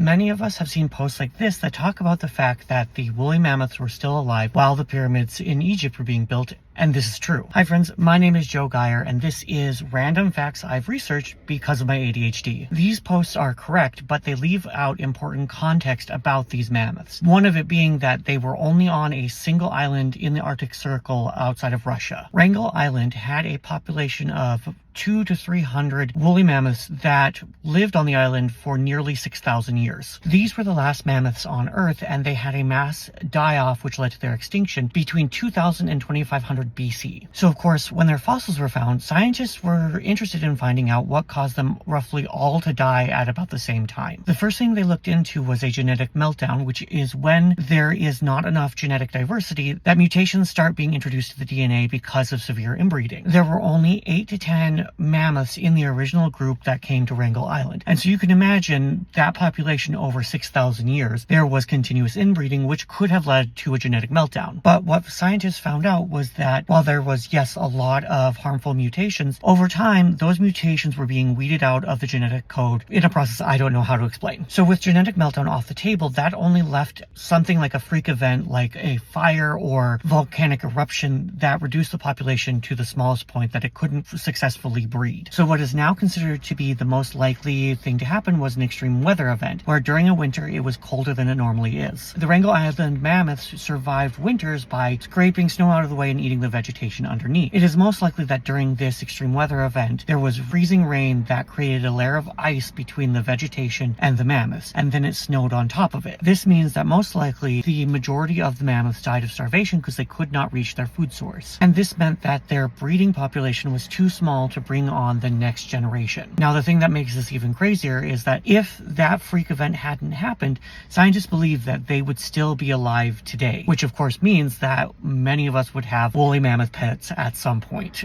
Many of us have seen posts like this that talk about the fact that the woolly mammoths were still alive while the pyramids in Egypt were being built, and this is true. Hi friends, my name is Joe Geyer, and this is random facts I've researched because of my ADHD. These posts are correct, but they leave out important context about these mammoths. One of it being that they were only on a single island in the Arctic Circle outside of Russia. Wrangle Island had a population of 200 to 300 woolly mammoths that lived on the island for nearly 6,000 years. These were the last mammoths on Earth, and they had a mass die-off which led to their extinction between 2000 and 2500 BC. So of course, when their fossils were found, scientists were interested in finding out what caused them roughly all to die at about the same time. The first thing they looked into was a genetic meltdown, which is when there is not enough genetic diversity that mutations start being introduced to the DNA because of severe inbreeding. There were only 8 to 10 mammoths in the original group that came to Wrangle Island. And so you can imagine that population over 6,000 years, there was continuous inbreeding, which could have led to a genetic meltdown. But what scientists found out was that while there was, yes, a lot of harmful mutations, over time, those mutations were being weeded out of the genetic code in a process I don't know how to explain. So with genetic meltdown off the table, that only left something like a freak event, like a fire or volcanic eruption that reduced the population to the smallest point that it couldn't successfully breed. So what is now considered to be the most likely thing to happen was an extreme weather event, where during a winter it was colder than it normally is. The Wrangle Island mammoths survived winters by scraping snow out of the way and eating the vegetation underneath. It is most likely that during this extreme weather event, there was freezing rain that created a layer of ice between the vegetation and the mammoths, and then it snowed on top of it. This means that most likely the majority of the mammoths died of starvation because they could not reach their food source. And this meant that their breeding population was too small to bring on the next generation. Now, the thing that makes this even crazier is that if that freak event hadn't happened, scientists believe that they would still be alive today, which of course means that many of us would have woolly mammoth pets at some point.